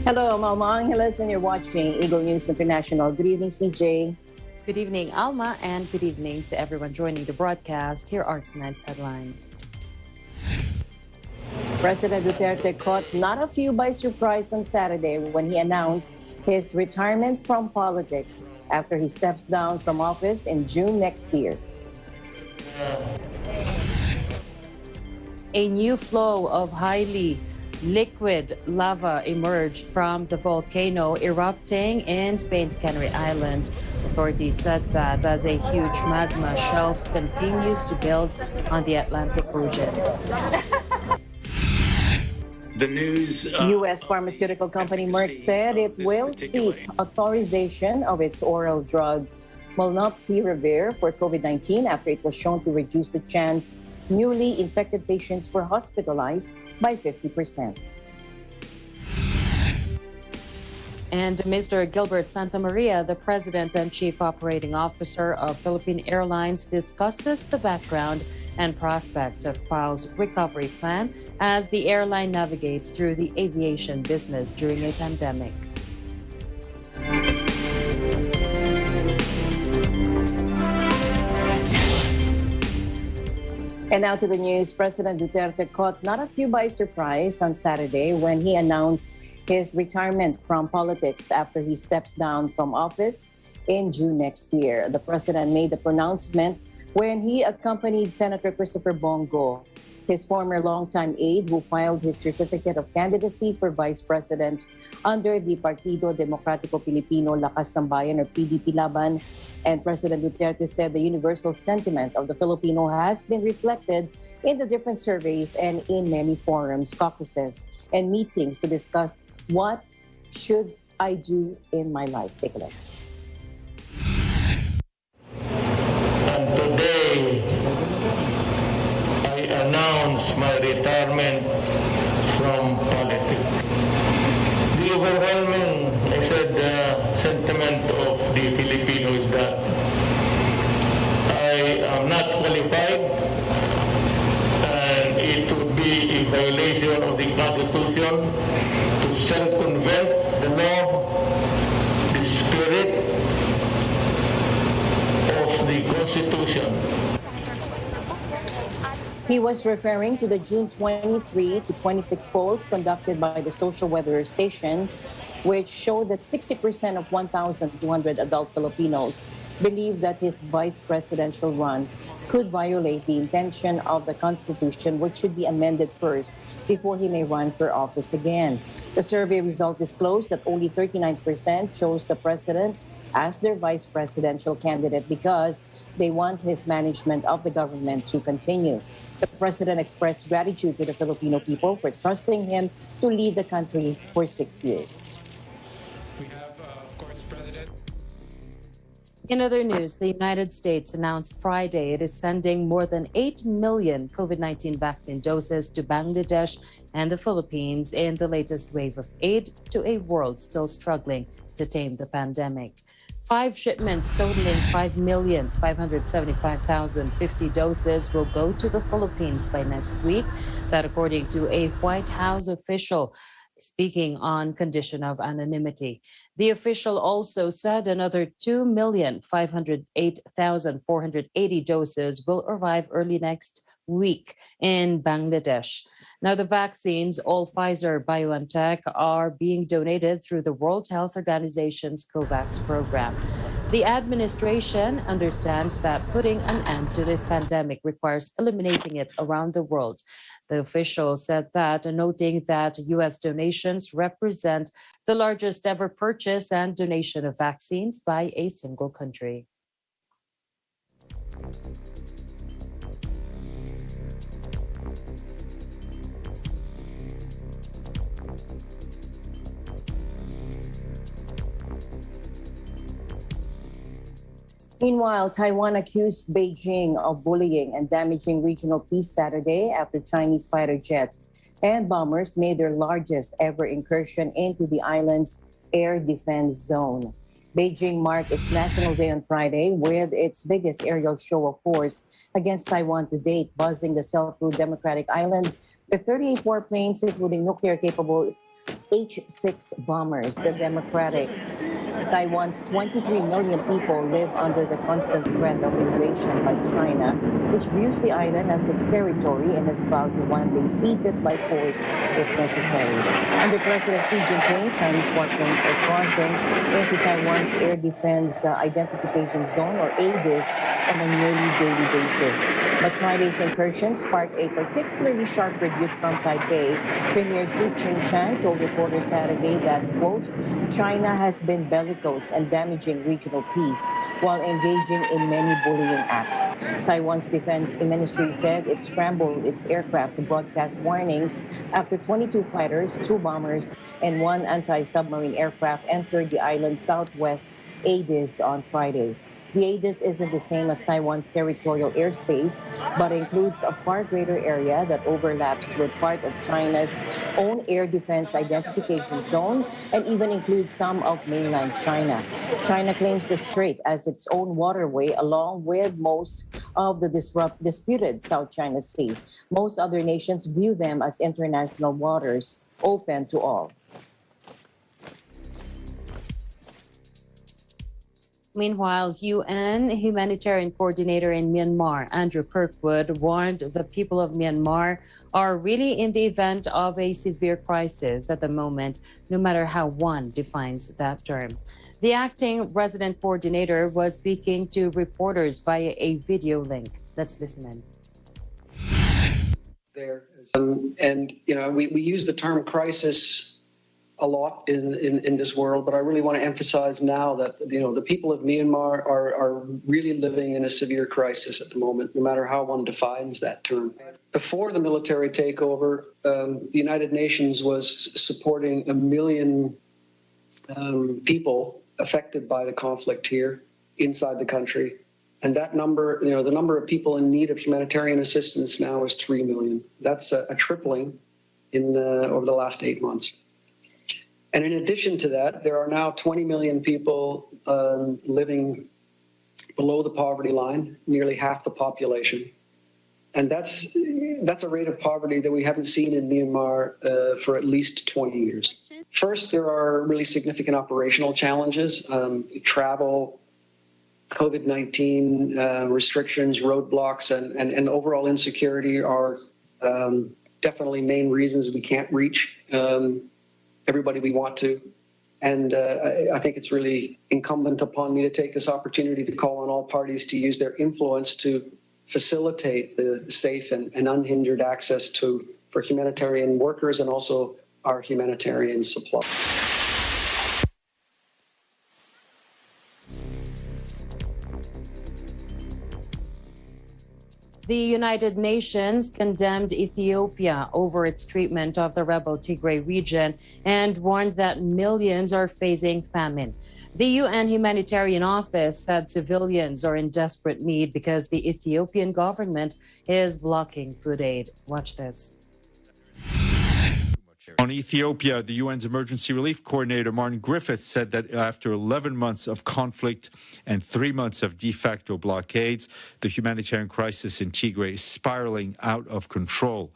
Hello, Malma Angeles, and you're watching Eagle News International. Good evening, CJ. Good evening, Alma, and good evening to everyone joining the broadcast. Here are tonight's headlines. President Duterte caught not a few by surprise on Saturday when he announced his retirement from politics after he steps down from office in June next year. A new flow of highly liquid lava emerged from the volcano erupting in Spain's Canary Islands. Authorities said that as a huge magma shelf continues to build on the Atlantic Ocean. The news. U.S. pharmaceutical company Merck said it will seek authorization of its oral drug molnupiravir for COVID-19 after it was shown to reduce the chance newly infected patients were hospitalized by 50%. And Mr. Gilbert Santamaria, the president and chief operating officer of Philippine Airlines, discusses the background and prospects of PAO's recovery plan as the airline navigates through the aviation business during a pandemic. And now to the news. President Duterte caught not a few by surprise on Saturday when he announced his retirement from politics after he steps down from office in June next year. The president made the pronouncement when he accompanied Senator Christopher Bongo, his former longtime aide who filed his certificate of candidacy for vice president under the Partido Demokratiko Pilipino Lakas ng Bayan or PDP Laban. And President Duterte said the universal sentiment of the Filipino has been reflected in the different surveys and in many forums, caucuses, and meetings to discuss what should I do in my life. Take a look. And today, I announce my retirement from politics. The overwhelming, sentiment of the Filipinos is that I am not qualified and it would be a violation of the Constitution to circumvent the law, the spirit of the Constitution. He was referring to the June 23 to 26 polls conducted by the social weather stations, which showed that 60% of 1,200 adult Filipinos believe that his vice presidential run could violate the intention of the Constitution, which should be amended first before he may run for office again. The survey result disclosed that only 39% chose the president as their vice presidential candidate because they want his management of the government to continue. The president expressed gratitude to the Filipino people for trusting him to lead the country for 6 years. We have, of course, President. In other news, the United States announced Friday it is sending more than 8 million COVID-19 vaccine doses to Bangladesh and the Philippines in the latest wave of aid to a world still struggling to tame the pandemic. 5 shipments totaling 5,575,050 doses will go to the Philippines by next week. That according to a White House official speaking on condition of anonymity. The official also said another 2,508,480 doses will arrive early next week in Bangladesh. Now, the vaccines, all Pfizer-BioNTech, are being donated through the World Health Organization's COVAX program. The administration understands that putting an end to this pandemic requires eliminating it around the world. The official said that, noting that U.S. donations represent the largest ever purchase and donation of vaccines by a single country. Meanwhile, Taiwan accused Beijing of bullying and damaging regional peace Saturday after Chinese fighter jets and bombers made their largest ever incursion into the island's air defense zone. Beijing marked its National Day on Friday with its biggest aerial show of force against Taiwan to date, buzzing the Self-Ruled Democratic Island with 38 warplanes, including nuclear-capable H-6 bombers. The Democratic Taiwan's 23 million people live under the constant threat of invasion by China, which views the island as its territory and has vowed to one day seize it by force if necessary. Under President Xi Jinping, Chinese warplanes are crossing into Taiwan's Air Defense Identification Zone, or ADIZ, on a nearly daily basis. But Friday's incursion sparked a particularly sharp rebuke from Taipei. Premier Su Ching-chang told reporters Saturday that, quote, China has been bellicose and damaging regional peace while engaging in many bullying acts. Taiwan's defense ministry said it scrambled its aircraft to broadcast warnings after 22 fighters, 2 bombers, and 1 anti-submarine aircraft entered the island's southwest ADIZ on Friday. The ADIZ isn't the same as Taiwan's territorial airspace, but includes a far greater area that overlaps with part of China's own air defense identification zone and even includes some of mainland China. China claims the strait as its own waterway along with most of the disputed South China Sea. Most other nations view them as international waters open to all. Meanwhile, UN Humanitarian Coordinator in Myanmar, Andrew Kirkwood, warned the people of Myanmar are really in the event of a severe crisis at the moment, no matter how one defines that term. The acting resident coordinator was speaking to reporters via a video link. Let's listen in. We use the term crisis a lot in this world, but I really want to emphasize now that the people of Myanmar are really living in a severe crisis at the moment, no matter how one defines that term. Before the military takeover, the United Nations was supporting 1 million people affected by the conflict here inside the country, and that number, the number of people in need of humanitarian assistance now is 3 million. That's a tripling in over the last 8 months. And in addition to that, there are now 20 million people living below the poverty line, nearly half the population. And that's a rate of poverty that we haven't seen in Myanmar for at least 20 years. First, there are really significant operational challenges. Travel, COVID-19 restrictions, roadblocks, and overall insecurity are definitely main reasons we can't reach everybody we want to. And I think it's really incumbent upon me to take this opportunity to call on all parties to use their influence to facilitate the safe and unhindered access for humanitarian workers and also our humanitarian supply. The United Nations condemned Ethiopia over its treatment of the rebel Tigray region and warned that millions are facing famine. The UN Humanitarian Office said civilians are in desperate need because the Ethiopian government is blocking food aid. Watch this. On Ethiopia, the UN's Emergency Relief Coordinator, Martin Griffiths, said that after 11 months of conflict and 3 months of de facto blockades, the humanitarian crisis in Tigray is spiraling out of control.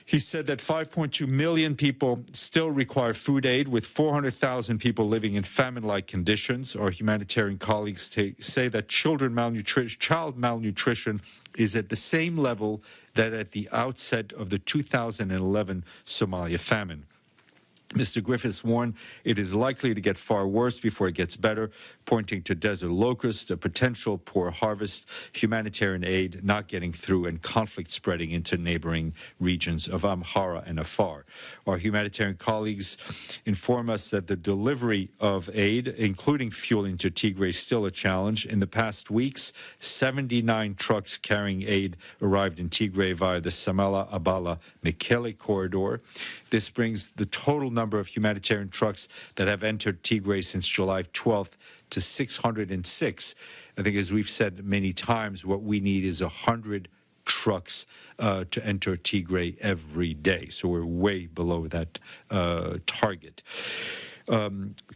He said that 5.2 million people still require food aid, with 400,000 people living in famine-like conditions. Our humanitarian colleagues say that child malnutrition is at the same level that at the outset of the 2011 Somalia famine. Mr. Griffiths warned it is likely to get far worse before it gets better, pointing to desert locusts, a potential poor harvest, humanitarian aid not getting through, and conflict spreading into neighboring regions of Amhara and Afar. Our humanitarian colleagues inform us that the delivery of aid, including fuel into Tigray, is still a challenge. In the past weeks, 79 trucks carrying aid arrived in Tigray via the Samala-Abala-Mekele corridor. This brings the total number of humanitarian trucks that have entered Tigray since July 12th to 606. I think, as we've said many times, what we need is 100 trucks to enter Tigray every day. So we're way below that target.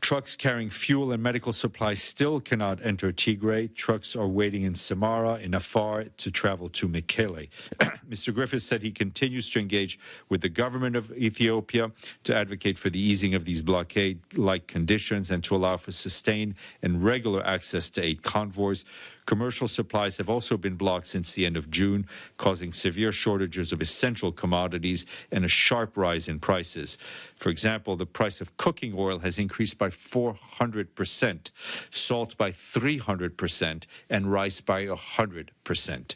Trucks carrying fuel and medical supplies still cannot enter Tigray. Trucks are waiting in Samara, in Afar, to travel to Mekele. Mr. Griffiths said he continues to engage with the government of Ethiopia to advocate for the easing of these blockade-like conditions and to allow for sustained and regular access to aid convoys. Commercial supplies have also been blocked since the end of June, causing severe shortages of essential commodities and a sharp rise in prices. For example, the price of cooking oil has increased by 400%, salt by 300%, and rice by 100%.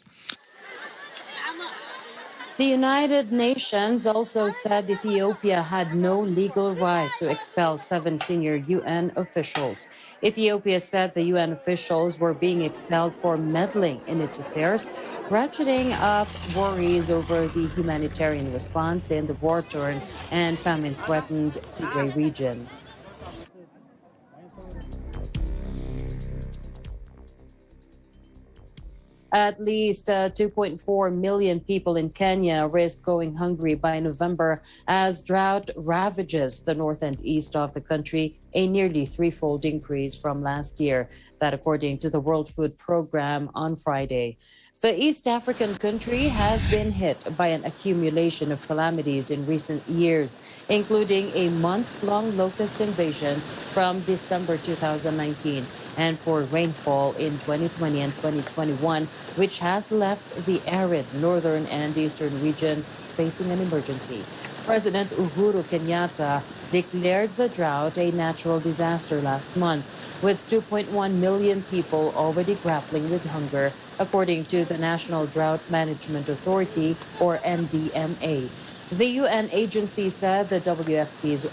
The United Nations also said Ethiopia had no legal right to expel 7 senior UN officials. Ethiopia said the UN officials were being expelled for meddling in its affairs, ratcheting up worries over the humanitarian response in the war-torn and famine-threatened Tigray region. At least 2.4 million people in Kenya risk going hungry by November as drought ravages the north and east of the country, a nearly threefold increase from last year. That according to the World Food Programme on Friday. The East African country has been hit by an accumulation of calamities in recent years, including a months-long locust invasion from December 2019 and poor rainfall in 2020 and 2021, which has left the arid northern and eastern regions facing an emergency. President Uhuru Kenyatta declared the drought a natural disaster last month, with 2.1 million people already grappling with hunger, according to the National Drought Management Authority, or NDMA. The UN agency said the WFP's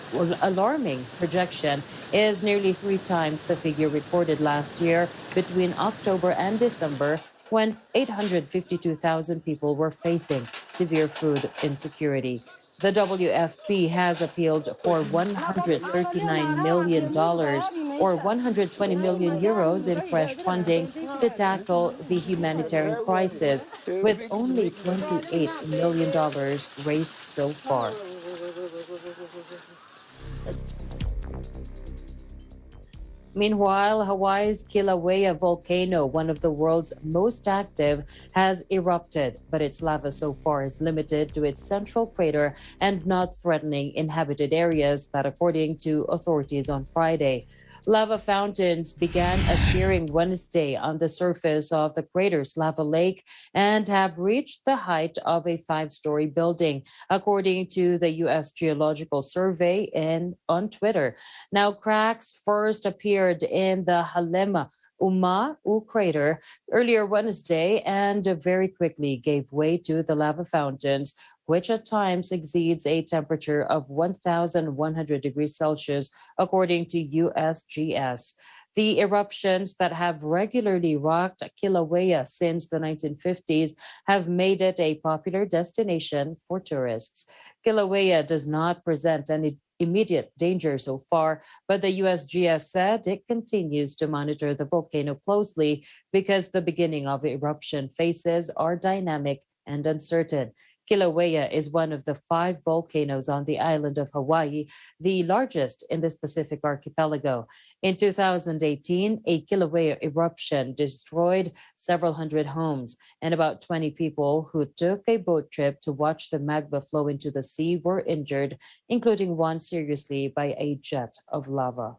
alarming projection is nearly 3 times the figure recorded last year between October and December, when 852,000 people were facing severe food insecurity. The WFP has appealed for $139 million or 120 million euros in fresh funding to tackle the humanitarian crisis, with only $28 million raised so far. Meanwhile, Hawaii's Kilauea volcano, one of the world's most active, has erupted, but its lava so far is limited to its central crater and not threatening inhabited areas, that according to authorities on Friday. Lava fountains began appearing Wednesday on the surface of the crater's lava lake and have reached the height of a 5-story building, according to the U.S. Geological Survey on Twitter. Now, cracks first appeared in the Halema Uma'u crater earlier Wednesday and very quickly gave way to the lava fountains, which at times exceeds a temperature of 1,100 degrees Celsius, according to USGS. The eruptions that have regularly rocked Kilauea since the 1950s have made it a popular destination for tourists. Kilauea does not present any immediate danger so far, but the USGS said it continues to monitor the volcano closely because the beginning of eruption phases are dynamic and uncertain. Kilauea is one of the 5 volcanoes on the island of Hawaii, the largest in this Pacific archipelago. In 2018, a Kilauea eruption destroyed several hundred homes, and about 20 people who took a boat trip to watch the magma flow into the sea were injured, including one seriously by a jet of lava.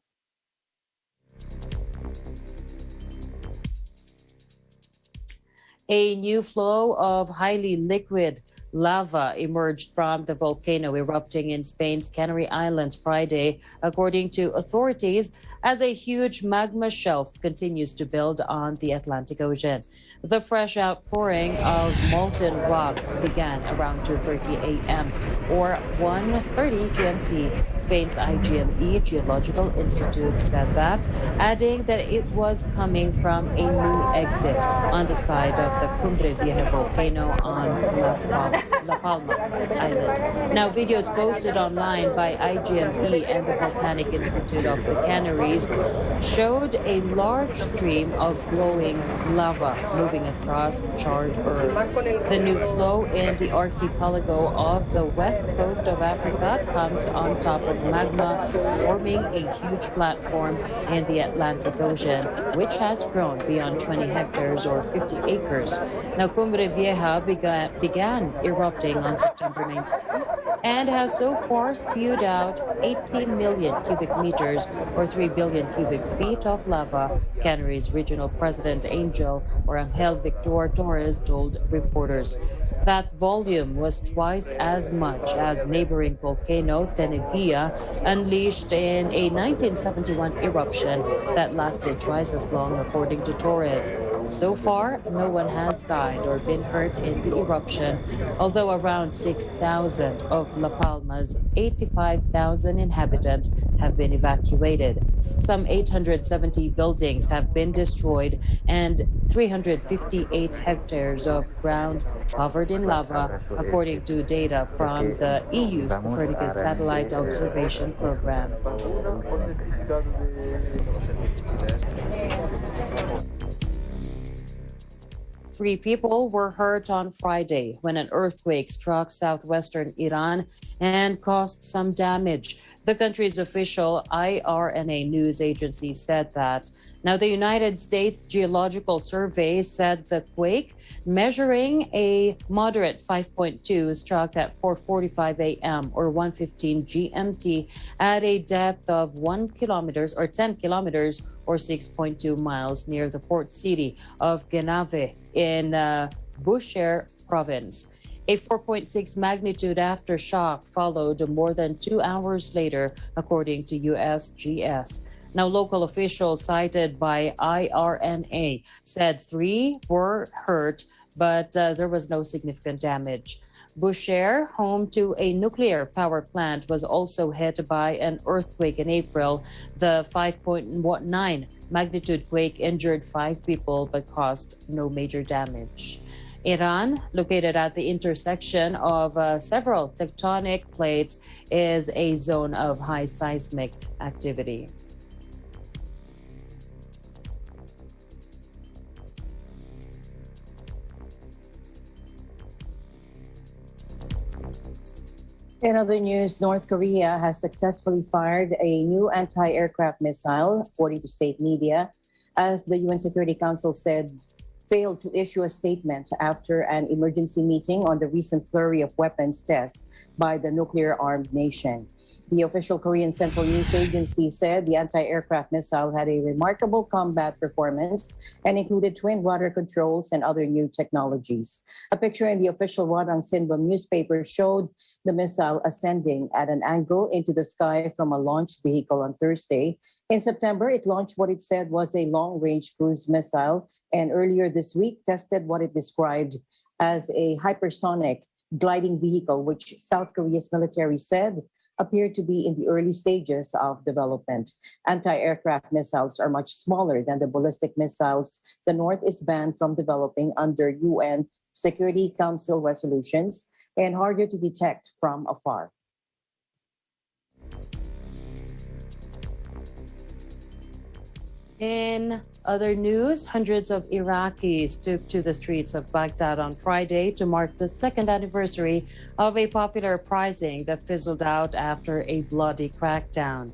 A new flow of highly liquid lava emerged from the volcano erupting in Spain's Canary Islands Friday, according to authorities, as a huge magma shelf continues to build on the Atlantic Ocean. The fresh outpouring of molten rock began around 2:30 a.m. or 1:30 GMT. Spain's IGME Geological Institute said that, adding that it was coming from a new exit on the side of the Cumbre Vieja volcano on Las Palmas. La Palma Island. Now, videos posted online by IGME and the Volcanic Institute of the Canaries showed a large stream of glowing lava moving across charred earth. The new flow in the archipelago of the west coast of Africa comes on top of magma, forming a huge platform in the Atlantic Ocean, which has grown beyond 20 hectares or 50 acres. Now, Cumbre Vieja began erupting on September 19 and has so far spewed out 80 million cubic meters or 3 billion cubic feet of lava, Canaries Regional President Angel Victor Torres told reporters. That volume was twice as much as neighboring volcano Tenevilla, unleashed in a 1971 eruption that lasted twice as long, according to Torres. So far, no one has died or been hurt in the eruption, although around 6,000 of La Palma's 85,000 inhabitants have been evacuated. Some 870 buildings have been destroyed and 358 hectares of ground covered in lava, according to data from the EU's Copernicus Satellite Observation Program. 3 people were hurt on Friday when an earthquake struck southwestern Iran and caused some damage. The country's official IRNA news agency said that. Now, the United States Geological Survey said the quake, measuring a moderate 5.2, struck at 4:45 a.m. or 1:15 GMT at a depth of 1 kilometers or 10 kilometers or 6.2 miles near the port city of Genave in Bushehr province. A 4.6 magnitude aftershock followed more than 2 hours later, according to USGS. Now, local officials cited by IRNA said 3 were hurt, but there was no significant damage. Bushehr, home to a nuclear power plant, was also hit by an earthquake in April. The 5.9 magnitude quake injured 5 people but caused no major damage. Iran, located at the intersection of several tectonic plates, is a zone of high seismic activity. In other news, North Korea has successfully fired a new anti-aircraft missile, according to state media, as the UN Security Council said failed to issue a statement after an emergency meeting on the recent flurry of weapons tests by the nuclear-armed nation. The official Korean Central News Agency said the anti-aircraft missile had a remarkable combat performance and included twin rudder controls and other new technologies. A picture in the official Rodang Sinbum newspaper showed the missile ascending at an angle into the sky from a launch vehicle on Thursday. In September, it launched what it said was a long-range cruise missile, and earlier this week tested what it described as a hypersonic gliding vehicle, which South Korea's military said appeared to be in the early stages of development. Anti-aircraft missiles are much smaller than the ballistic missiles the North is banned from developing under UN Security Council resolutions and harder to detect from afar. In other news, hundreds of Iraqis took to the streets of Baghdad on Friday to mark the second anniversary of a popular uprising that fizzled out after a bloody crackdown.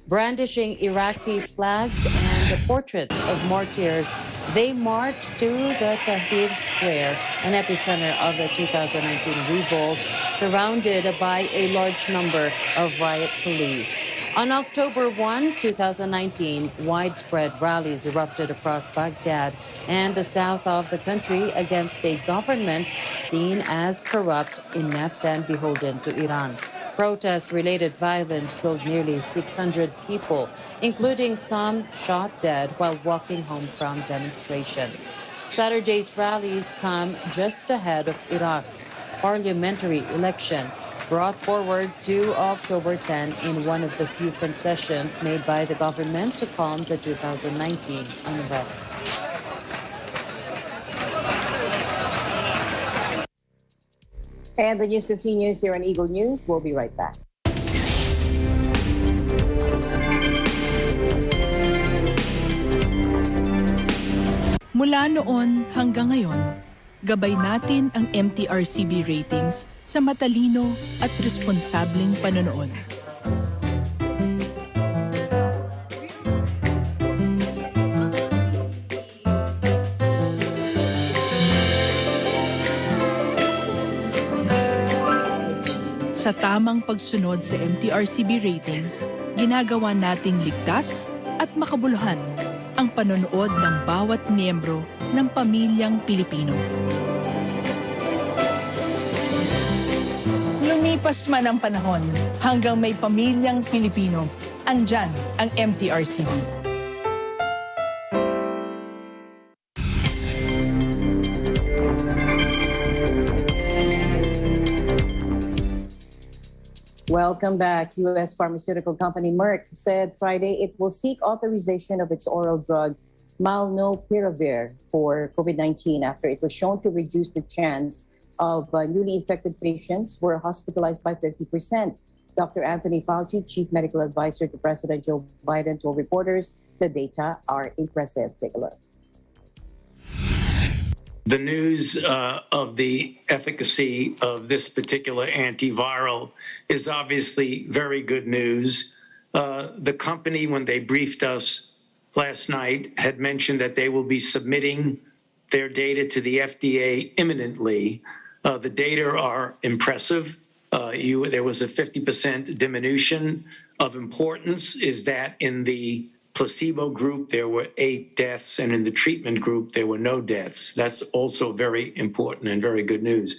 Brandishing Iraqi flags and the portraits of martyrs, they marched to the Tahrir Square, an epicenter of the 2019 revolt, surrounded by a large number of riot police. On October 1, 2019, widespread rallies erupted across Baghdad and the south of the country against a government seen as corrupt, inept, and beholden to Iran. Protest-related violence killed nearly 600 people, including some shot dead while walking home from demonstrations. Saturday's rallies come just ahead of Iraq's parliamentary election, brought forward to October 10 in one of the few concessions made by the government to calm the 2019 unrest. And the news continues here on Eagle News. We'll be right back. Mula noon hanggang ngayon, gabay natin ang MTRCB ratings sa matalino at responsableng panonood. Sa tamang pagsunod sa MTRCB ratings, ginagawa nating ligtas at makabuluhan ang panonood ng bawat miyembro ng pamilyang Pilipino. Lumipas man ang panahon, hanggang may pamilyang Pilipino, andyan ang MTRCB. Welcome back. U.S. pharmaceutical company Merck said Friday it will seek authorization of its oral drug Molnupiravir for COVID-19 after it was shown to reduce the chance of newly infected patients who were hospitalized by 50%. Dr. Anthony Fauci, chief medical advisor to President Joe Biden, told reporters the data are impressive. Take a look. The news of the efficacy of this particular antiviral is obviously very good news. The company, when they briefed us last night, had mentioned that they will be submitting their data to the FDA imminently. The data are impressive. There was a 50% diminution. Of importance is that in the placebo group, there were 8 deaths, and in the treatment group, there were no deaths. That's also very important and very good news.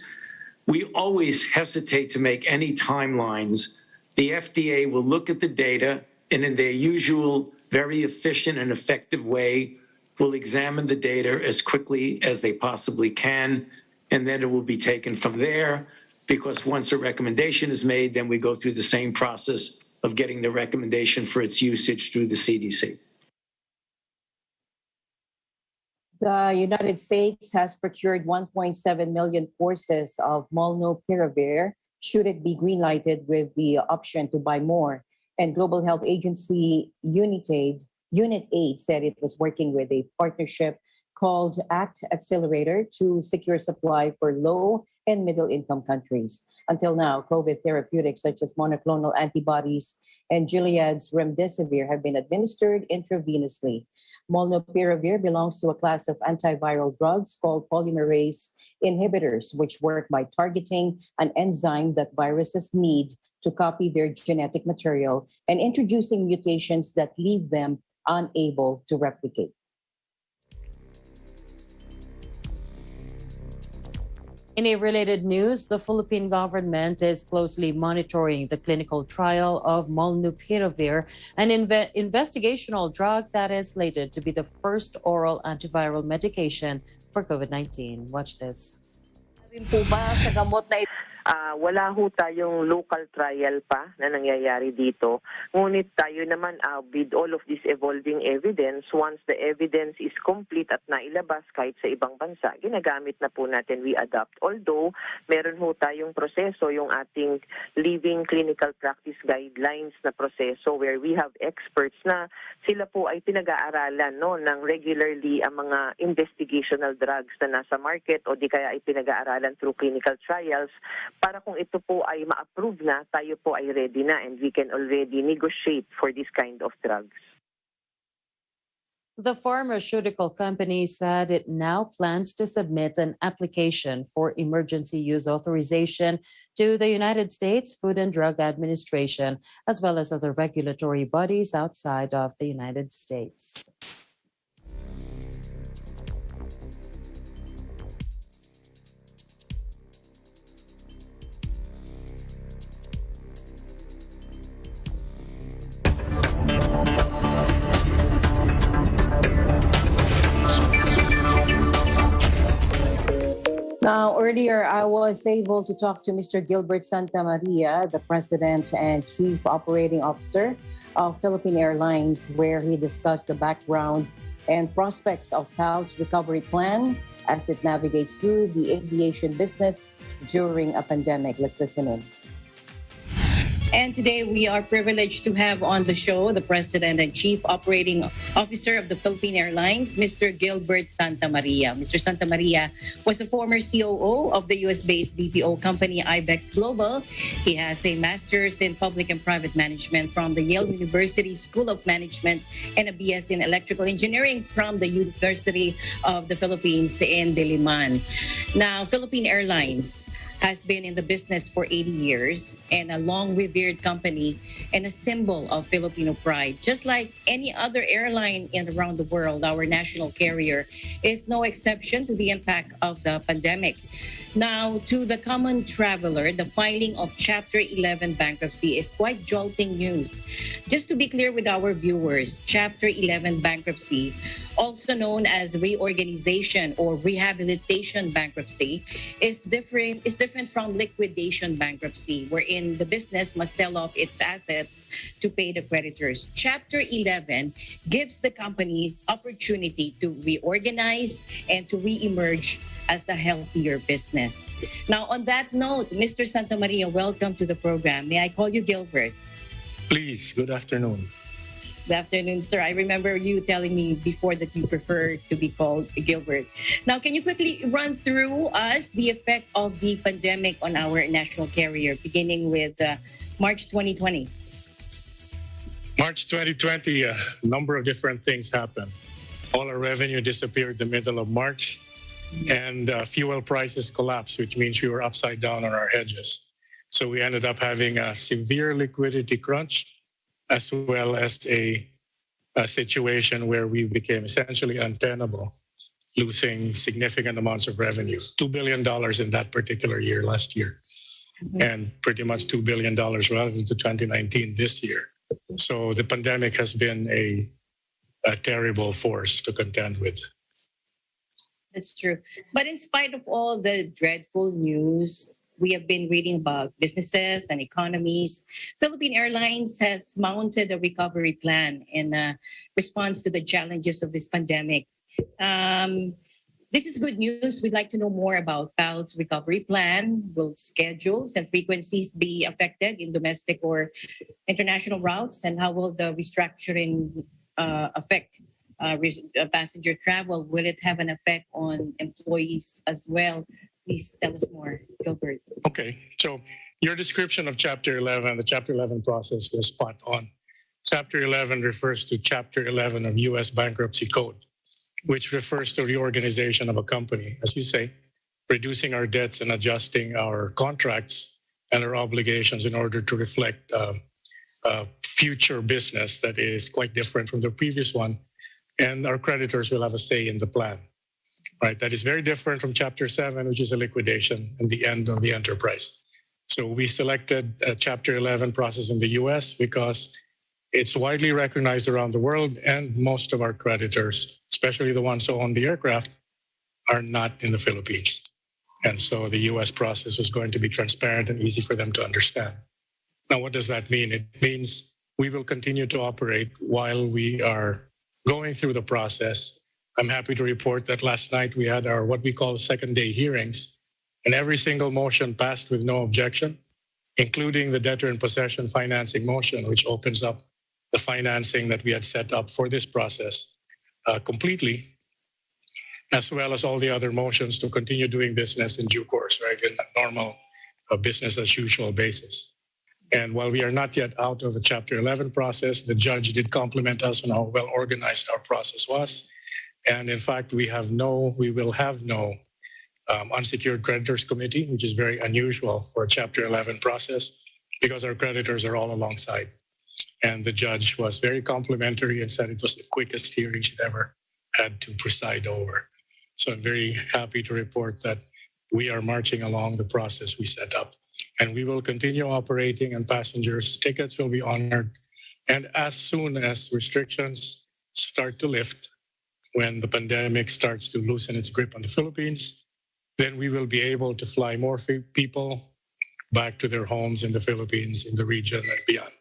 We always hesitate to make any timelines. The FDA will look at the data, and in their usual, very efficient and effective way, will examine the data as quickly as they possibly can, and then it will be taken from there, because once a recommendation is made, then we go through the same process of getting the recommendation for its usage through the CDC. The United States has procured 1.7 million courses of Molnupiravir, should it be greenlighted with the option to buy more. And Global Health Agency UnitAid said it was working with a partnership called ACT Accelerator to secure supply for low and middle income countries. Until now, COVID therapeutics such as monoclonal antibodies and Gilead's remdesivir have been administered intravenously. Molnupiravir belongs to a class of antiviral drugs called polymerase inhibitors, which work by targeting an enzyme that viruses need to copy their genetic material and introducing mutations that leave them unable to replicate. In a related news, the Philippine government is closely monitoring the clinical trial of Molnupiravir, an investigational drug that is slated to be the first oral antiviral medication for COVID-19. Watch this. Wala ho tayong local trial pa na nangyayari dito. Ngunit tayo naman, with all of this evolving evidence, once the evidence is complete at nailabas kahit sa ibang bansa, ginagamit na po natin, we adopt. Although, meron ho tayong proseso, yung ating living clinical practice guidelines na proseso where we have experts na sila po ay pinag-aaralan ng regularly ang mga investigational drugs na nasa market o di kaya ay pinag-aaralan through clinical trials para kung ito po ay ma-approve na, tayo po ay ready na and we can already negotiate for this kind of drugs. The pharmaceutical company said it now plans to submit an application for emergency use authorization to the United States Food and Drug Administration, as well as other regulatory bodies outside of the United States. Now, earlier, I was able to talk to Mr. Gilbert Santa Maria, the President and Chief Operating Officer of Philippine Airlines, where he discussed the background and prospects of PAL's recovery plan as it navigates through the aviation business during a pandemic. Let's listen in. And today we are privileged to have on the show the President and Chief Operating Officer of the Philippine Airlines, Mr. Gilbert Santamaria. Mr. Santamaria was a former COO of the US-based BPO company Ibex Global. He has a master's in public and private management from the Yale University School of Management and a BS in electrical engineering from the University of the Philippines in Diliman. Now, Philippine Airlines has been in the business for 80 years and a long-revered company and a symbol of Filipino pride. Just like any other airline around the world, our national carrier is no exception to the impact of the pandemic. Now, to the common traveler, the filing of Chapter 11 bankruptcy is quite jolting news. Just to be clear with our viewers, Chapter 11 bankruptcy, also known as reorganization or rehabilitation bankruptcy, is different from liquidation bankruptcy, wherein the business must sell off its assets to pay the creditors. Chapter 11 gives the company opportunity to reorganize and to re-emerge as a healthier business. Now, on that note, Mr. Santamaria, welcome to the program. May I call you Gilbert? Please, good afternoon. Good afternoon, sir. I remember you telling me before that you prefer to be called Gilbert. Now, can you quickly run through us the effect of the pandemic on our national carrier, beginning with March 2020? March 2020, a number of different things happened. All our revenue disappeared the middle of March, and fuel prices collapsed, which means we were upside down on our hedges. So we ended up having a severe liquidity crunch, as well as a situation where we became essentially untenable, losing significant amounts of revenue, $2 billion in that particular year last year, and pretty much $2 billion relative to 2019 this year. So the pandemic has been a terrible force to contend with. That's true. But in spite of all the dreadful news we have been reading about businesses and economies, Philippine Airlines has mounted a recovery plan in response to the challenges of this pandemic. This is good news. We'd like to know more about PAL's recovery plan. Will schedules and frequencies be affected in domestic or international routes? And how will the restructuring affect passenger travel? Will it have an effect on employees as well? Please tell us more, Gilbert. Okay, so your description of Chapter 11, the Chapter 11 process was spot on. Chapter 11 refers to Chapter 11 of U.S. Bankruptcy Code, which refers to reorganization of a company, as you say, reducing our debts and adjusting our contracts and our obligations in order to reflect future business that is quite different from the previous one. And our creditors will have a say in the plan, right? That is very different from Chapter 7, which is a liquidation and the end of the enterprise. So we selected a Chapter 11 process in the US because it's widely recognized around the world, and most of our creditors, especially the ones who own the aircraft, are not in the Philippines. And so the US process was going to be transparent and easy for them to understand. Now, what does that mean? It means we will continue to operate while we are going through the process. I'm happy to report that last night we had our what we call second day hearings, and every single motion passed with no objection, including the debtor in possession financing motion, which opens up the financing that we had set up for this process completely, as well as all the other motions to continue doing business in due course, right, in a normal business as usual basis. And while we are not yet out of the Chapter 11 process, the judge did compliment us on how well organized our process was. And in fact, we will have no unsecured creditors committee, which is very unusual for a Chapter 11 process because our creditors are all alongside. And the judge was very complimentary and said it was the quickest hearing she'd ever had to preside over. So I'm very happy to report that we are marching along the process we set up. And we will continue operating, and passengers' tickets will be honored. And as soon as restrictions start to lift, when the pandemic starts to loosen its grip on the Philippines, then we will be able to fly more people back to their homes in the Philippines, in the region, and beyond.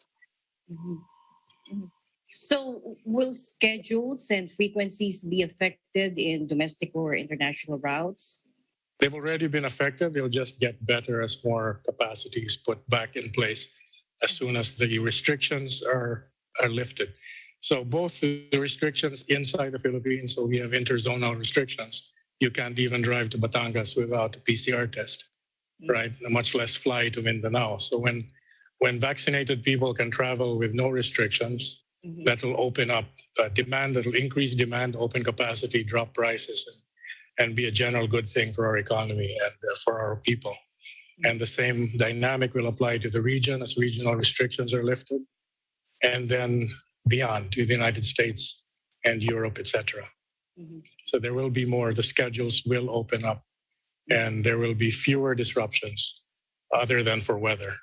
Mm-hmm. So will schedules and frequencies be affected in domestic or international routes? They've already been affected. They'll just get better as more capacity is put back in place as soon as the restrictions are lifted. So both the restrictions inside the Philippines, so we have interzonal restrictions. You can't even drive to Batangas without a PCR test, right? Much less fly to Mindanao. So when vaccinated people can travel with no restrictions, that will open up demand, that will increase demand, open capacity, drop prices, and be a general good thing for our economy and for our people. And the same dynamic will apply to the region as regional restrictions are lifted, and then beyond to the United States and Europe, etc. So there will be more, the schedules will open up, and there will be fewer disruptions other than for weather.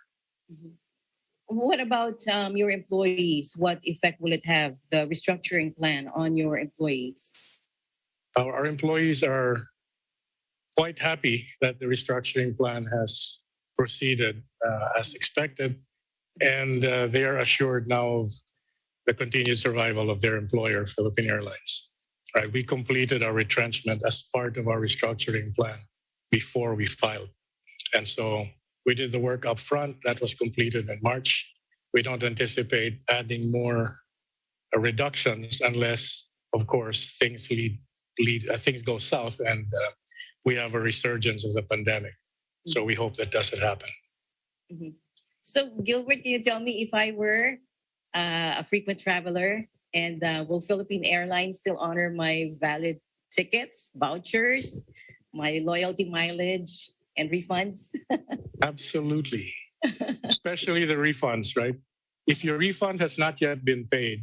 What about your employees? What effect will it have, the restructuring plan, on your employees? Our employees are quite happy that the restructuring plan has proceeded as expected, and they are assured now of the continued survival of their employer, Philippine Airlines. Right, we completed our retrenchment as part of our restructuring plan before we filed, and so we did the work up front. That was completed in March. We don't anticipate adding more reductions unless, of course, things things go south and we have a resurgence of the pandemic. So we hope that doesn't happen. So, Gilbert, can you tell me, if I were a frequent traveler, and will Philippine Airlines still honor my valid tickets, vouchers, my loyalty mileage, and refunds? Absolutely. Especially the refunds, right? If your refund has not yet been paid,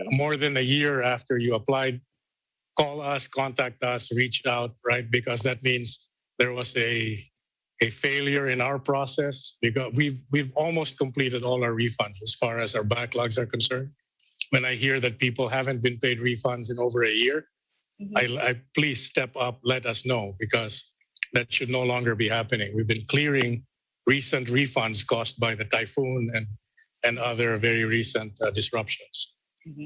more than a year after you applied, call us, contact us, reach out, right? Because that means there was a failure in our process, because we've almost completed all our refunds as far as our backlogs are concerned. When I hear that people haven't been paid refunds in over a year, I please step up, let us know, because that should no longer be happening. We've been clearing recent refunds caused by the typhoon and other very recent disruptions.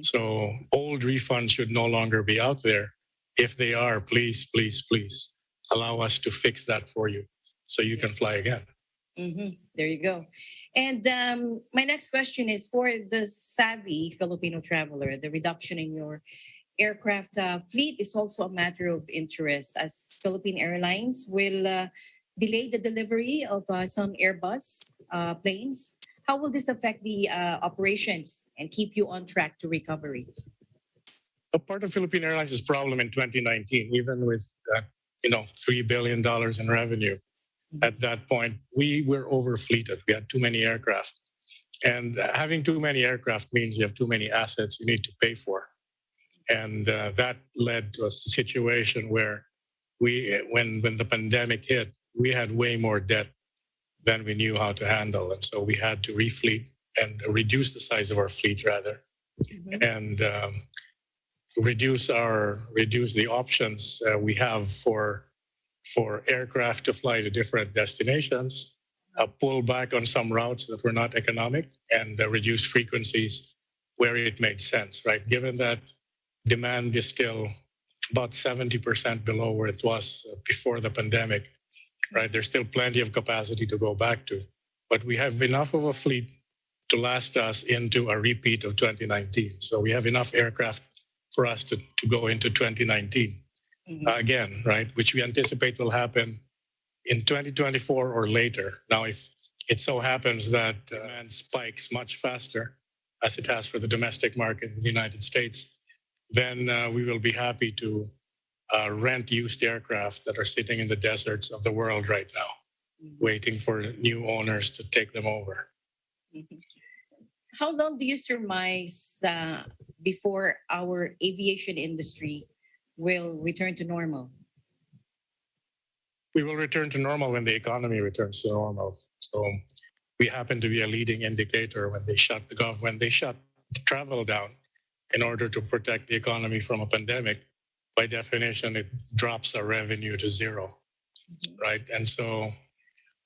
So old refunds should no longer be out there. If they are, please, please, please allow us to fix that for you so you can fly again. There you go. And my next question is for the savvy Filipino traveler. The reduction in your aircraft fleet is also a matter of interest, as Philippine Airlines will delay the delivery of some Airbus planes. How will this affect the operations and keep you on track to recovery? A part of Philippine Airlines' problem in 2019, even with $3 billion in revenue, at that point, we were overfleeted. We had too many aircraft. And having too many aircraft means you have too many assets you need to pay for. And that led to a situation where when the pandemic hit, we had way more debt than we knew how to handle. And so we had to refleet and reduce the size of our fleet, rather, and reduce the options we have for aircraft to fly to different destinations, pull back on some routes that were not economic, and reduce frequencies where it made sense, right? Given that demand is still about 70% below where it was before the pandemic, right? There's still plenty of capacity to go back to, but we have enough of a fleet to last us into a repeat of 2019. So we have enough aircraft for us to go into 2019 again, right? Which we anticipate will happen in 2024 or later. Now, if it so happens that demand spikes much faster, as it has for the domestic market in the United States, then we will be happy to rent used aircraft that are sitting in the deserts of the world right now, waiting for new owners to take them over. How long do you surmise before our aviation industry will return to normal? We will return to normal when the economy returns to normal. So we happen to be a leading indicator when they shut travel down in order to protect the economy from a pandemic. By definition, it drops our revenue to zero, right? And so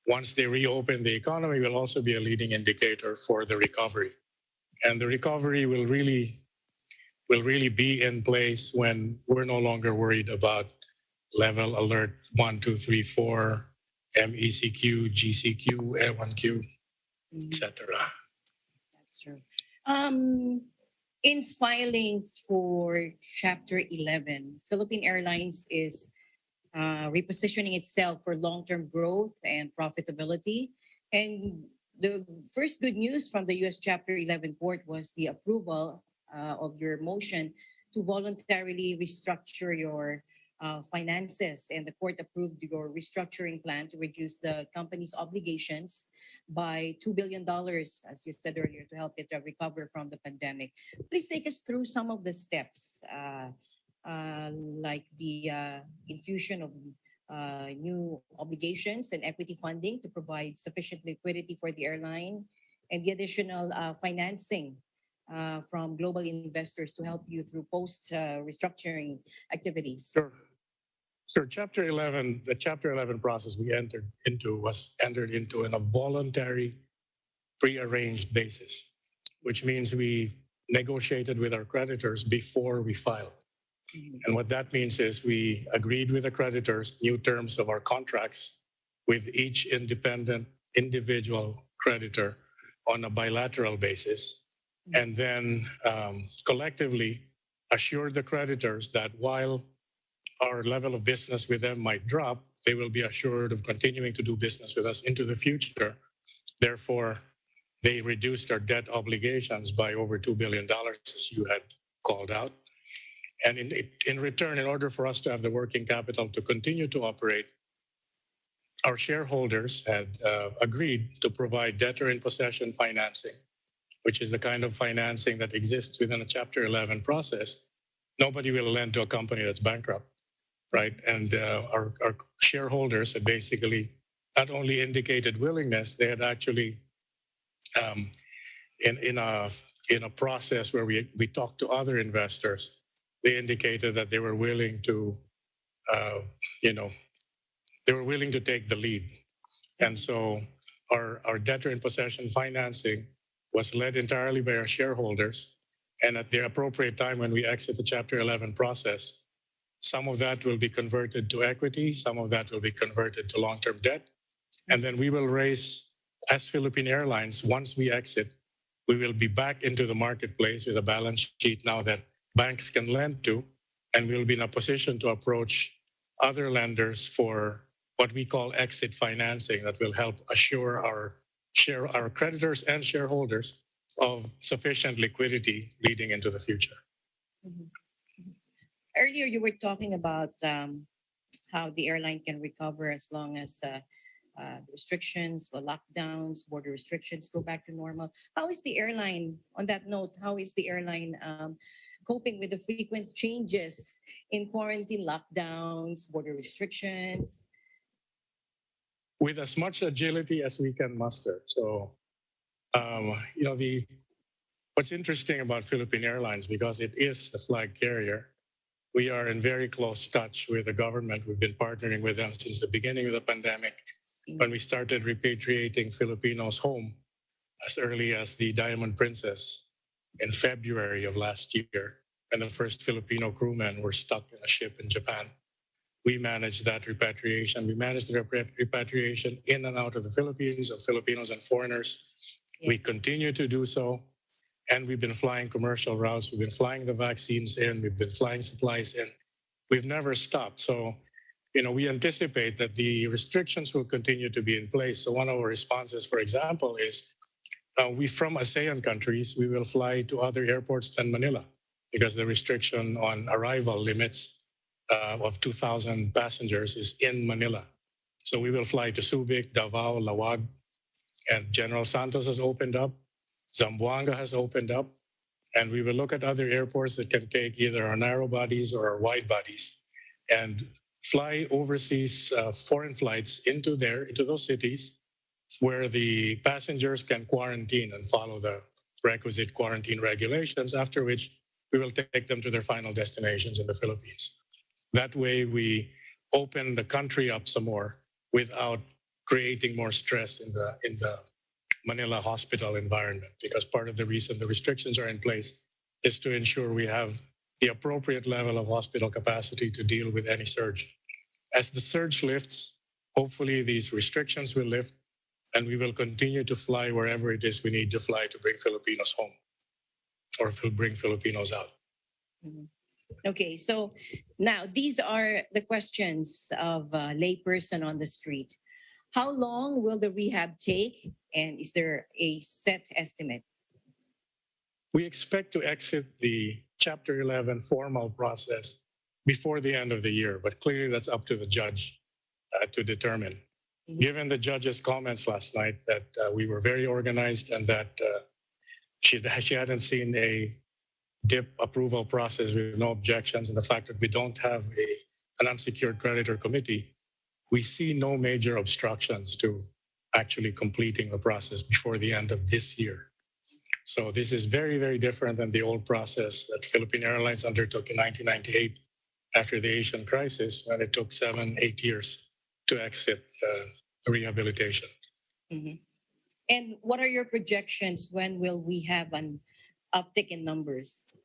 once they reopen the economy, will also be a leading indicator for the recovery. And the recovery will really be in place when we're no longer worried about level alert 1, 2, 3, 4, MECQ, GCQ, L1Q, etc. That's true. In filing for Chapter 11, Philippine Airlines is repositioning itself for long-term growth and profitability. And the first good news from the U.S. Chapter 11 court was the approval of your motion to voluntarily restructure your finances. And the court approved your restructuring plan to reduce the company's obligations by $2 billion, as you said earlier, to help it recover from the pandemic. Please take us through some of the steps, like the infusion of new obligations and equity funding to provide sufficient liquidity for the airline, and the additional financing from global investors to help you through post-restructuring activities. Sure. Chapter 11, the Chapter 11 process we entered into on a voluntary, prearranged basis, which means we negotiated with our creditors before we filed. And what that means is we agreed with the creditors new terms of our contracts with each independent individual creditor on a bilateral basis, and then collectively assured the creditors that while our level of business with them might drop, they will be assured of continuing to do business with us into the future. Therefore, they reduced our debt obligations by over $2 billion, as you had called out. And in return, in order for us to have the working capital to continue to operate, our shareholders had agreed to provide debtor-in-possession financing, which is the kind of financing that exists within a Chapter 11 process. Nobody will lend to a company that's bankrupt, right? And our shareholders had basically not only indicated willingness, they had actually, in a process where we talked to other investors, they indicated that they were willing to, they were willing to take the lead. And so our debtor-in-possession financing was led entirely by our shareholders. And at the appropriate time when we exit the Chapter 11 process, some of that will be converted to equity, some of that will be converted to long-term debt. And then we will raise, as Philippine Airlines, once we exit, we will be back into the marketplace with a balance sheet now that banks can lend to, and we'll be in a position to approach other lenders for what we call exit financing that will help assure our creditors and shareholders of sufficient liquidity leading into the future. Earlier, you were talking about how the airline can recover as long as the restrictions, the lockdowns, border restrictions go back to normal. How is the airline, on that note, how is the airline coping with the frequent changes in quarantine lockdowns, border restrictions? With as much agility as we can muster. So, what's interesting about Philippine Airlines, because it is the flag carrier, we are in very close touch with the government. We've been partnering with them since the beginning of the pandemic, when we started repatriating Filipinos home as early as the Diamond Princess in February of last year, and the first Filipino crewmen were stuck in a ship in Japan. We managed that repatriation. We managed the repatriation in and out of the Philippines of Filipinos and foreigners. Yes. We continue to do so. And we've been flying commercial routes. We've been flying the vaccines in. We've been flying supplies in. We've never stopped. So, we anticipate that the restrictions will continue to be in place. So one of our responses, for example, is we from ASEAN countries, we will fly to other airports than Manila because the restriction on arrival limits of 2,000 passengers is in Manila. So we will fly to Subic, Davao, Lawag, and General Santos has opened up. Zamboanga has opened up, and we will look at other airports that can take either our narrow bodies or our wide bodies and fly overseas foreign flights into those cities where the passengers can quarantine and follow the requisite quarantine regulations, after which we will take them to their final destinations in the Philippines. That way we open the country up some more without creating more stress in the Manila hospital environment, because part of the reason the restrictions are in place is to ensure we have the appropriate level of hospital capacity to deal with any surge. As the surge lifts, hopefully these restrictions will lift and we will continue to fly wherever it is we need to fly to bring Filipinos home or bring Filipinos out. Okay, so now these are the questions of a layperson on the street. How long will the rehab take, and is there a set estimate? We expect to exit the Chapter 11 formal process before the end of the year, but clearly that's up to the judge to determine. Given the judge's comments last night that we were very organized and that she hadn't seen a DIP approval process with no objections, and the fact that we don't have an unsecured creditor committee, we see no major obstructions to actually completing the process before the end of this year. So this is very, very different than the old process that Philippine Airlines undertook in 1998 after the Asian crisis, when it took 7-8 years to exit rehabilitation. And what are your projections? When will we have an uptick in numbers?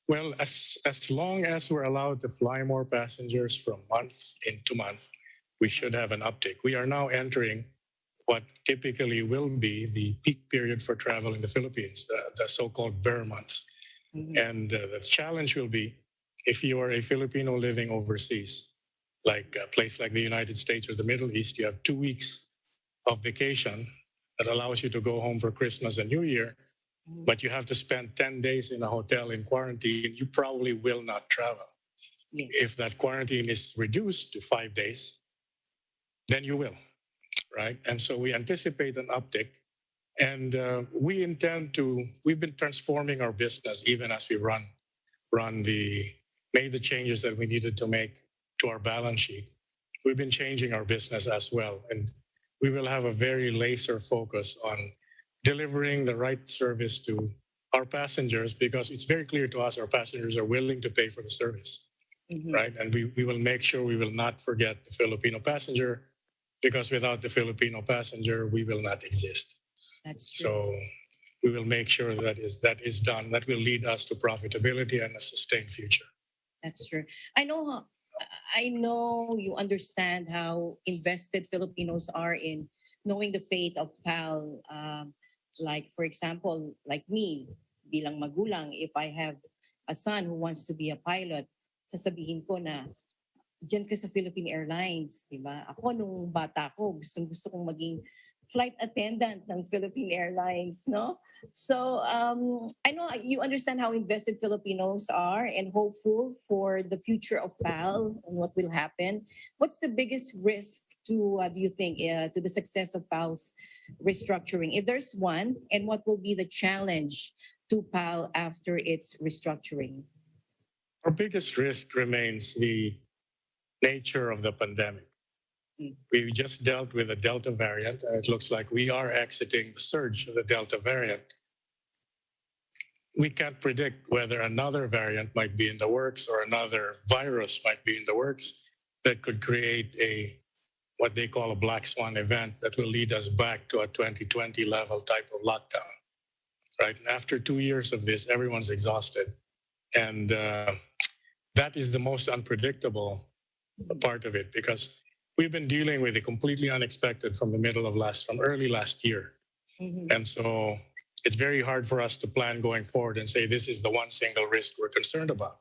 Well, as long as we're allowed to fly more passengers from month into month, we should have an uptick. We are now entering what typically will be the peak period for travel in the Philippines, the so-called bear months. And the challenge will be, if you are a Filipino living overseas, like a place like the United States or the Middle East, you have 2 weeks of vacation that allows you to go home for Christmas and New Year, but you have to spend 10 days in a hotel in quarantine. You probably will not travel. Yes. If that quarantine is reduced to 5 days, then you will, right? And so we anticipate an uptick, and we've been transforming our business even as we made the changes that we needed to make to our balance sheet. We've been changing our business as well, and we will have a very laser focus on delivering the right service to our passengers, because it's very clear to us our passengers are willing to pay for the service, right? And we will make sure we will not forget the Filipino passenger, because without the Filipino passenger, we will not exist. That's true. So we will make sure that is done. That will lead us to profitability and a sustained future. That's true. I know you understand how invested Filipinos are in knowing the fate of PAL. Like, for example, like me, bilang magulang, if I have a son who wants to be a pilot, sasabihin ko na, diyan ka sa Philippine Airlines, di ba? Ako, nung bata ko, gusto kong maging flight attendant ng Philippine Airlines, no? So, I know you understand how invested Filipinos are and hopeful for the future of PAL and what will happen. What's the biggest risk do you think, to the success of PAL's restructuring, if there's one, and what will be the challenge to PAL after its restructuring? Our biggest risk remains the nature of the pandemic. We just dealt with a Delta variant, and it looks like we are exiting the surge of the Delta variant. We can't predict whether another variant might be in the works or another virus might be in the works that could create what they call a black swan event that will lead us back to a 2020 level type of lockdown, right? And after 2 years of this, everyone's exhausted. And that is the most unpredictable part of it, because we've been dealing with the completely unexpected from early last year. And so it's very hard for us to plan going forward and say this is the one single risk we're concerned about,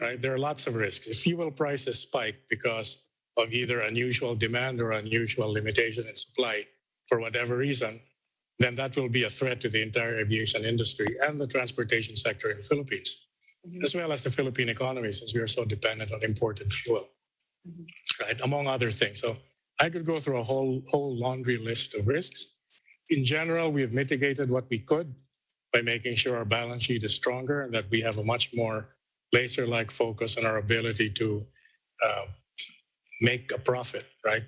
right? There are lots of risks. If fuel prices spike because of either unusual demand or unusual limitation in supply for whatever reason, then that will be a threat to the entire aviation industry and the transportation sector in the Philippines, as well as the Philippine economy, since we are so dependent on imported fuel. Right, among other things. So I could go through a whole laundry list of risks. In general, we have mitigated what we could by making sure our balance sheet is stronger and that we have a much more laser-like focus on our ability to make a profit, right?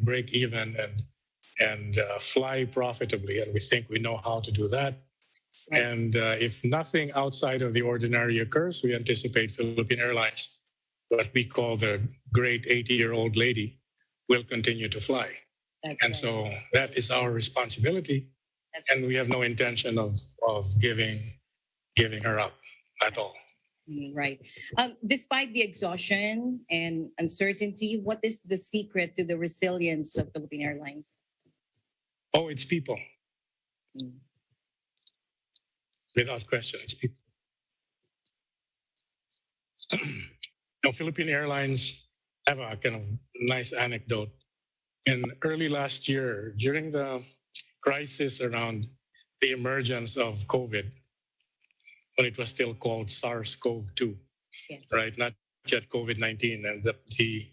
Break even and fly profitably. And we think we know how to do that. And if nothing outside of the ordinary occurs, we anticipate Philippine Airlines, what we call the great 80-year-old lady, will continue to fly. So that is our responsibility. And we have no intention of giving her up at all. Right. Despite the exhaustion and uncertainty, what is the secret to the resilience of Philippine Airlines? Oh, it's people. Mm. Without question, it's people. Now, Philippine Airlines have a kind of nice anecdote. In early last year, during the crisis around the emergence of COVID, when it was still called SARS-CoV-2, Yes. right? Not yet COVID-19. And the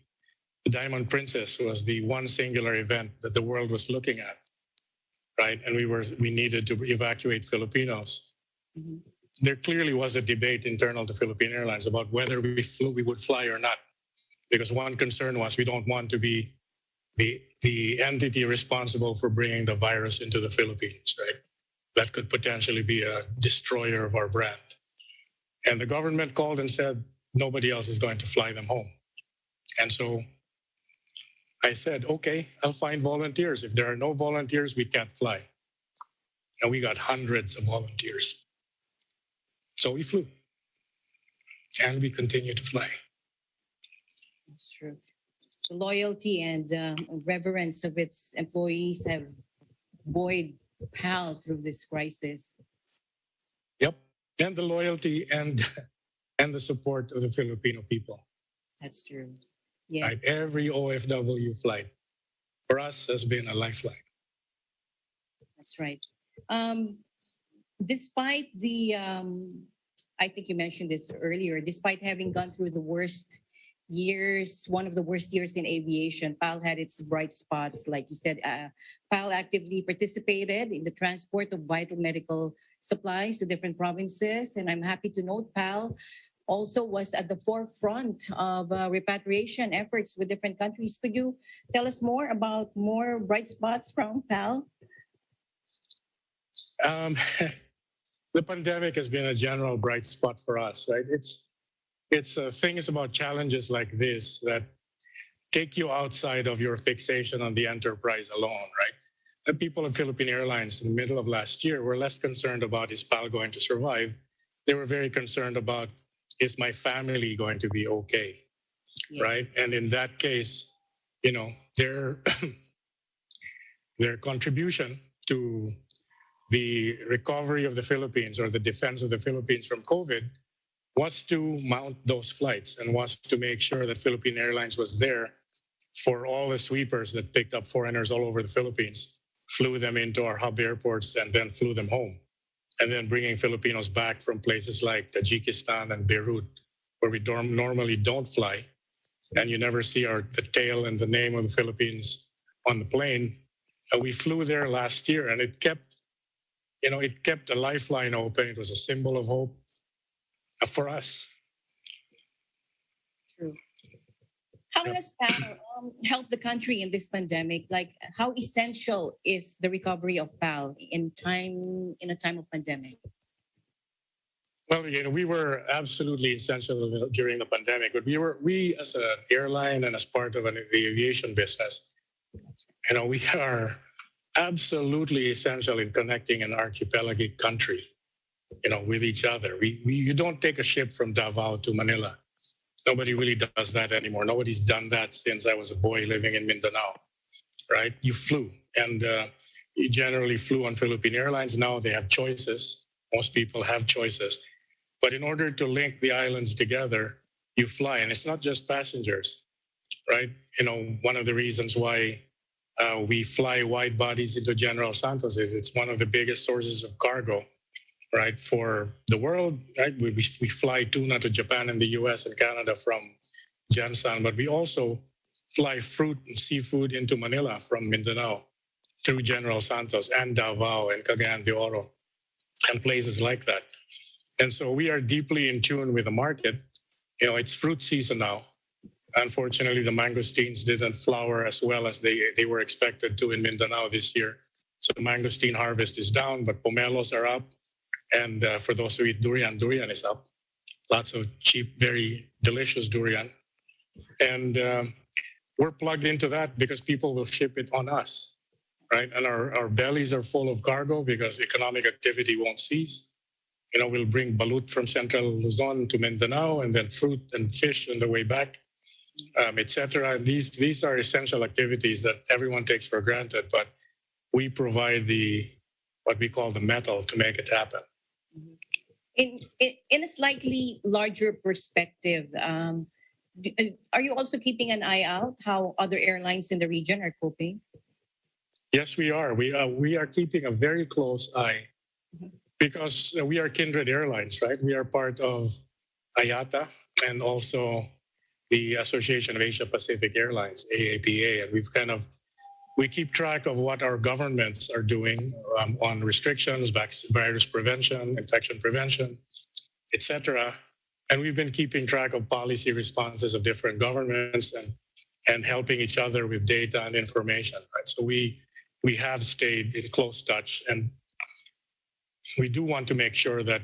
Diamond Princess was the one singular event that the world was looking at, right? And we needed to evacuate Filipinos. Mm-hmm. There clearly was a debate internal to Philippine Airlines about whether we would fly or not, because one concern was we don't want to be the entity responsible for bringing the virus into the Philippines, right? That could potentially be a destroyer of our brand. And the government called and said nobody else is going to fly them home. And so I said, okay, I'll find volunteers. If there are no volunteers, we can't fly. And we got hundreds of volunteers. So we flew. And we continue to fly. That's true. The loyalty and reverence of its employees have buoyed PAL through this crisis. Yep. And the loyalty and the support of the Filipino people. That's true. Yes. Right? Every OFW flight for us has been a lifeline. That's right. Despite the, I think you mentioned this earlier, despite having gone through the worst years, one of the worst years in aviation, PAL had its bright spots. Like you said, PAL actively participated in the transport of vital medical supplies to different provinces. And I'm happy to note PAL also was at the forefront of repatriation efforts with different countries. Could you tell us more about more bright spots from PAL? The pandemic has been a general bright spot for us, right? It's things about challenges like this that take you outside of your fixation on the enterprise alone, right? The people of Philippine Airlines in the middle of last year were less concerned about is PAL going to survive. They were very concerned about, is my family going to be okay, yes. Right? And in that case, you know, their contribution to the recovery of the Philippines or the defense of the Philippines from COVID was to mount those flights and was to make sure that Philippine Airlines was there for all the sweepers that picked up foreigners all over the Philippines, flew them into our hub airports, and then flew them home. And then bringing Filipinos back from places like Tajikistan and Beirut, where we normally don't fly, and you never see the tail and the name of the Philippines on the plane. We flew there last year, and it kept a lifeline open. It was a symbol of hope for us. True. How has PAL helped the country in this pandemic? Like, how essential is the recovery of PAL in a time of pandemic? Well, we were absolutely essential during the pandemic, but we as an airline and as part of the aviation business, we are absolutely essential in connecting an archipelagic country, with each other. You don't take a ship from Davao to Manila. Nobody really does that anymore. Nobody's done that since I was a boy living in Mindanao, right? You flew, and you generally flew on Philippine Airlines. Now they have choices. Most people have choices. But in order to link the islands together, you fly. And it's not just passengers, right? One of the reasons why we fly wide bodies into General Santos is it's one of the biggest sources of cargo, right, for the world, right? We fly tuna to Japan and the US and Canada from Jansan, but we also fly fruit and seafood into Manila from Mindanao through General Santos and Davao and Cagayan de Oro and places like that. And so we are deeply in tune with the market. It's fruit season now. Unfortunately, the mangosteens didn't flower as well as they were expected to in Mindanao this year. So the mangosteen harvest is down, but pomelos are up. And for those who eat durian, durian is up. Lots of cheap, very delicious durian. And we're plugged into that because people will ship it on us, right? And our bellies are full of cargo because economic activity won't cease. We'll bring balut from Central Luzon to Mindanao, and then fruit and fish on the way back, etc. These are essential activities that everyone takes for granted, but we provide what we call the metal to make it happen. In a slightly larger perspective, are you also keeping an eye out how other airlines in the region are coping? Yes, we are. We are keeping a very close eye because we are kindred airlines, right? We are part of IATA and also the Association of Asia Pacific Airlines, AAPA, and we keep track of what our governments are doing on restrictions, virus prevention, infection prevention, etc. And we've been keeping track of policy responses of different governments and helping each other with data and information. Right? So we have stayed in close touch, and we do want to make sure that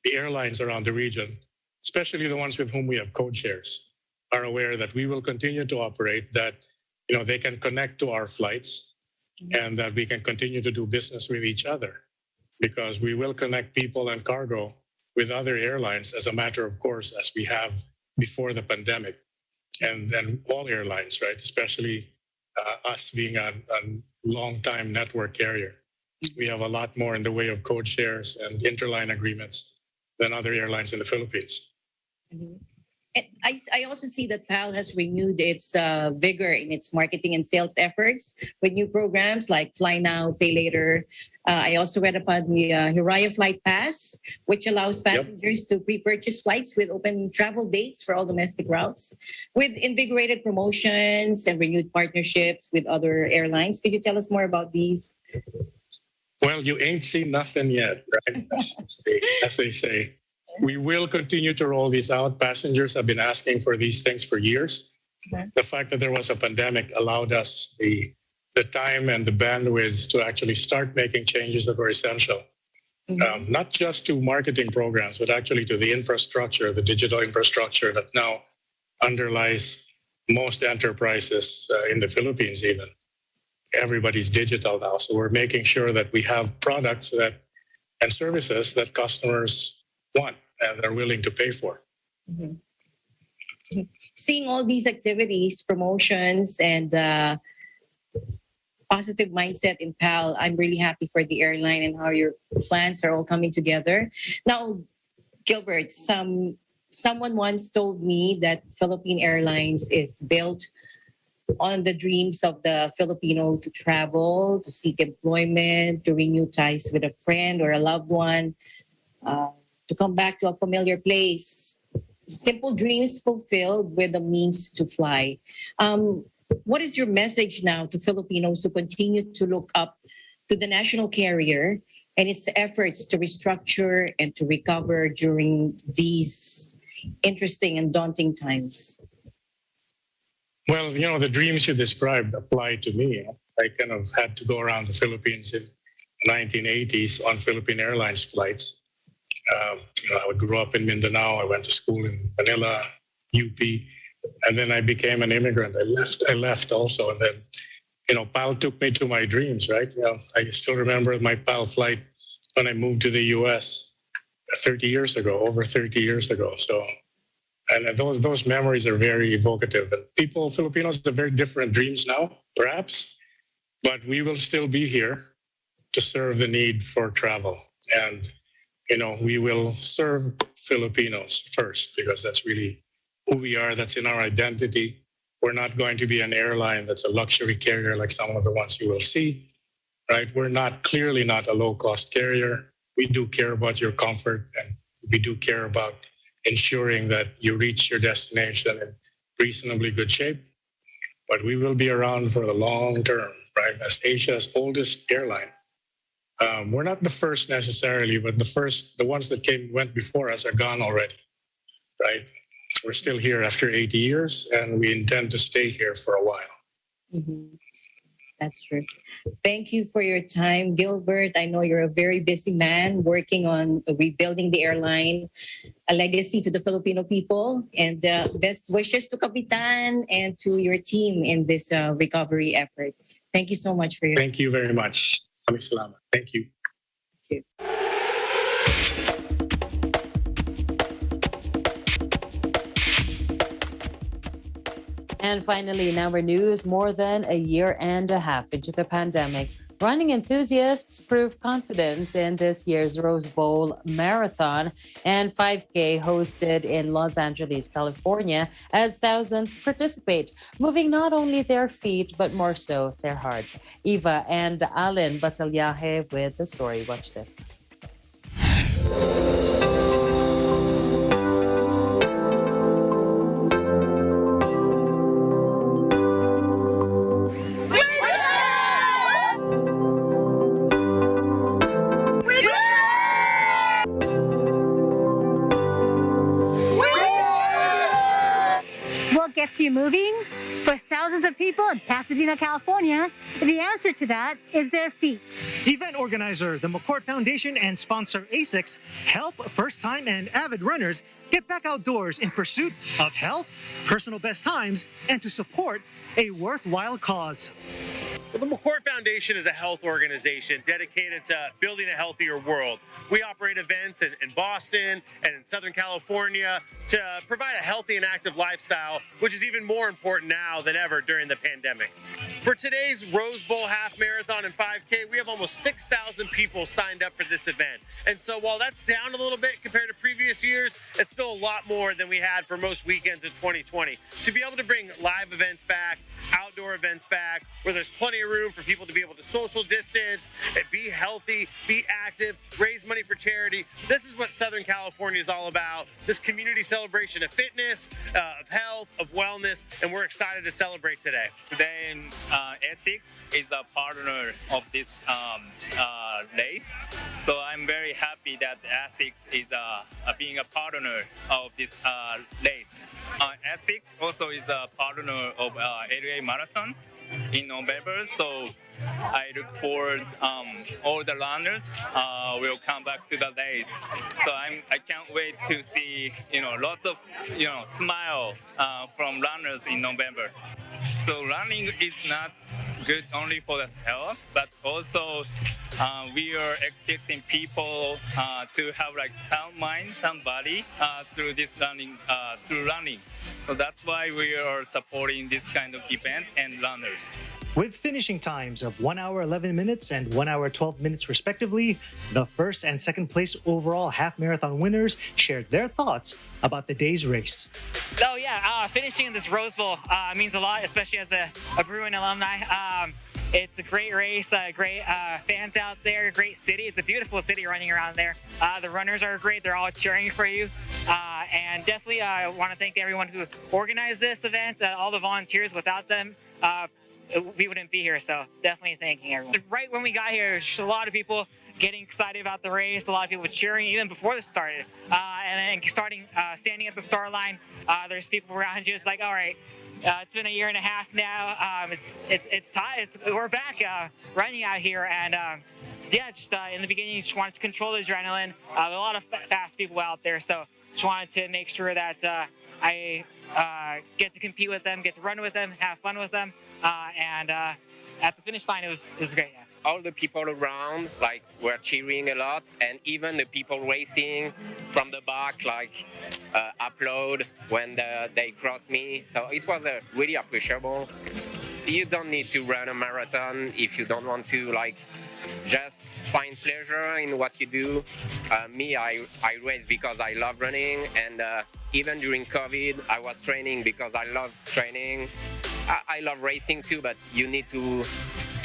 the airlines around the region, especially the ones with whom we have code shares, are aware that we will continue to operate, that they can connect to our flights, and that we can continue to do business with each other, because we will connect people and cargo with other airlines as a matter of course, as we have before the pandemic, and all airlines, right? Especially us being a long-time network carrier. We have a lot more in the way of code shares and interline agreements than other airlines in the Philippines. And I also see that PAL has renewed its vigor in its marketing and sales efforts with new programs like Fly Now, Pay Later. I also read about the Hiraya Flight Pass, which allows passengers to pre-purchase flights with open travel dates for all domestic routes, with invigorated promotions and renewed partnerships with other airlines. Could you tell us more about these? Well, you ain't seen nothing yet, right? As they say. We will continue to roll these out. Passengers have been asking for these things for years. The fact that there was a pandemic allowed us the time and the bandwidth to actually start making changes that were essential, not just to marketing programs, but actually to the infrastructure, the digital infrastructure that now underlies most enterprises in the Philippines even. Everybody's digital now. So we're making sure that we have products and services that customers want and are willing to pay for. Seeing all these activities, promotions, and positive mindset in PAL, I'm really happy for the airline and how your plans are all coming together. Now, Gilbert, someone once told me that Philippine Airlines is built on the dreams of the Filipino to travel, to seek employment, to renew ties with a friend or a loved one, to come back to a familiar place. Simple dreams fulfilled with the means to fly. What is your message now to Filipinos who continue to look up to the national carrier and its efforts to restructure and to recover during these interesting and daunting times? Well, the dreams you described apply to me. I kind of had to go around the Philippines in the 1980s on Philippine Airlines flights. I grew up in Mindanao. I went to school in Manila, UP, and then I became an immigrant. I left also, and then, PAL took me to my dreams, right? I still remember my PAL flight when I moved to the U.S. over 30 years ago. So, and those memories are very evocative. And Filipinos have very different dreams now, perhaps, but we will still be here to serve the need for travel. And we will serve Filipinos first, because that's really who we are. That's in our identity. We're not going to be an airline that's a luxury carrier like some of the ones you will see, right? We're clearly not a low-cost carrier. We do care about your comfort, and we do care about ensuring that you reach your destination in reasonably good shape. But we will be around for the long term, right? As Asia's oldest airline. We're not the first necessarily, but the ones that went before us are gone already, right? We're still here after 80 years, and we intend to stay here for a while. That's true. Thank you for your time, Gilbert. I know you're a very busy man working on rebuilding the airline, a legacy to the Filipino people, and best wishes to Kapitan and to your team in this recovery effort. Thank you so much for your Thank you very much. Thank you. Thank you. And finally, in our news, more than a year and a half into the pandemic, running enthusiasts prove confidence in this year's Rose Bowl Marathon and 5K hosted in Los Angeles, California, as thousands participate, moving not only their feet, but more so their hearts. Eva and Alan Basalyaje with the story. Watch this. Gets you moving for thousands of people in Pasadena, California? The answer to that is their feet. Event organizer, the McCourt Foundation, and sponsor ASICS help first-time and avid runners get back outdoors in pursuit of health, personal best times, and to support a worthwhile cause. Well, the McCourt Foundation is a health organization dedicated to building a healthier world. We operate events in Boston and in Southern California to provide a healthy and active lifestyle, which is even more important now than ever during the pandemic. For today's Rose Bowl Half Marathon and 5K, we have almost 6,000 people signed up for this event. And so while that's down a little bit compared to previous years, it's still a lot more than we had for most weekends in 2020. To be able to bring live events back, outdoor events back, where there's plenty of room for people to be able to social distance, be healthy, be active, raise money for charity. This is what Southern California is all about. This community celebration of fitness, of health, of wellness, and we're excited to celebrate today. Today, Essex is a partner of this race. So I'm very happy that Essex is being a partner of this race. Essex also is a partner of LA Marathon in November, so I look forward all the runners will come back to the race. So I can't wait to see lots of smile from runners in November. So running is not good only for the health, but also we are expecting people to have like sound mind, sound body through this running, through running. So that's why we are supporting this kind of event and runners. With finishing times of 1 hour 11 minutes and 1 hour 12 minutes respectively, the first and second place overall half marathon winners shared their thoughts about the day's race. Oh yeah, finishing this Rose Bowl means a lot, especially as a Bruin alumni. It's a great race, great fans out there, great city. It's a beautiful city running around there. The runners are great. They're all cheering for you. And definitely I want to thank everyone who organized this event, all the volunteers. Without them, we wouldn't be here. So definitely thanking everyone. Right when we got here, there's a lot of people getting excited about the race, a lot of people cheering even before this started. And then standing at the start line, there's people around you. It's like, all right, it's been a year and a half now. It's time. We're back running out here, and just in the beginning, just wanted to control the adrenaline. There are a lot of fast people out there, so just wanted to make sure that I get to compete with them, get to run with them, have fun with them, and at the finish line, it was great. Yeah. All the people around were cheering a lot, and even the people racing from the back applaud when they crossed me. So it was really appreciable. You don't need to run a marathon if you don't want to just find pleasure in what you do. Me, I race because I love running, and even during COVID, I was training because I love training. I love racing too, but you need to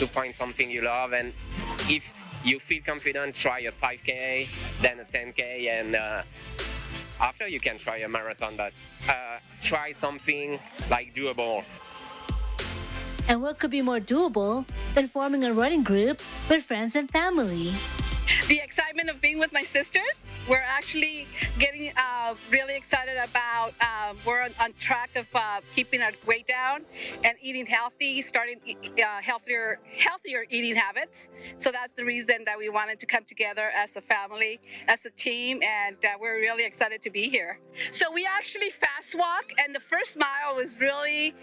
find something you love, and if you feel confident, try a 5K, then a 10K, and after you can try a marathon, but try something doable. And what could be more doable than forming a running group with friends and family? The excitement of being with my sisters. We're actually getting really excited about, we're on track of keeping our weight down and eating healthy, starting healthier eating habits. So that's the reason that we wanted to come together as a family, as a team, and we're really excited to be here. So we actually fast walk, and the first mile was really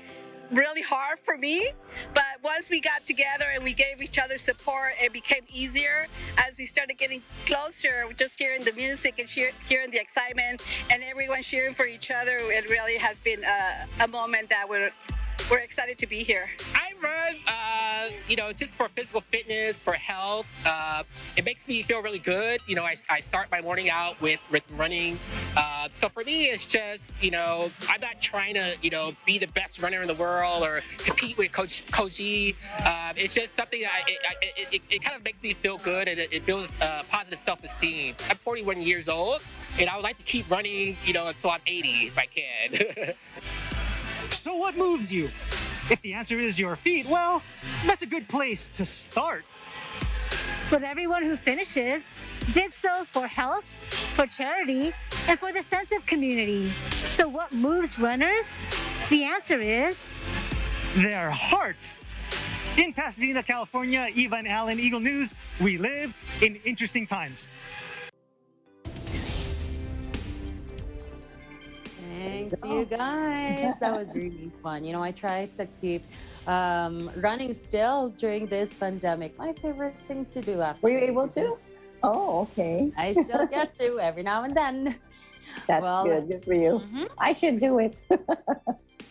hard for me, but once we got together and we gave each other support, it became easier as we started getting closer, just hearing the music and hearing the excitement and everyone cheering for each other. It really has been a moment that we're we're excited to be here. I run, just for physical fitness, for health. It makes me feel really good. I start my morning out with running. So for me, it's just, I'm not trying to, be the best runner in the world or compete with Coach E. It's just something that it kind of makes me feel good, and it builds positive self-esteem. I'm 41 years old, and I would like to keep running, until I'm 80 if I can. So what moves you? If the answer is your feet, well, that's a good place to start. But everyone who finishes did so for health, for charity, and for the sense of community. So what moves runners? The answer is their hearts. In Pasadena, California, Eva and Alan, Eagle News, we live in interesting times. Thanks, you guys. That was really fun. I tried to keep running still during this pandemic. My favorite thing to do after. Were you able to? Oh, okay. I still get to every now and then. That's good. Good for you. I should do it.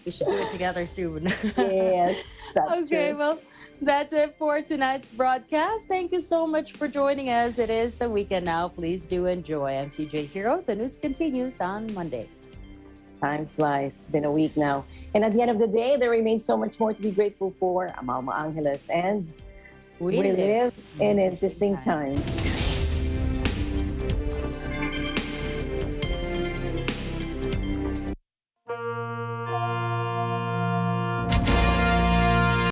We should do it together soon. Yes, that's okay, true. well, that's it for tonight's broadcast. Thank you so much for joining us. It is the weekend now. Please do enjoy. I'm CJ Hero. The news continues on Monday. Time flies. It's been a week now. And at the end of the day, there remains so much more to be grateful for. I'm Alma Angeles, and we live in interesting times.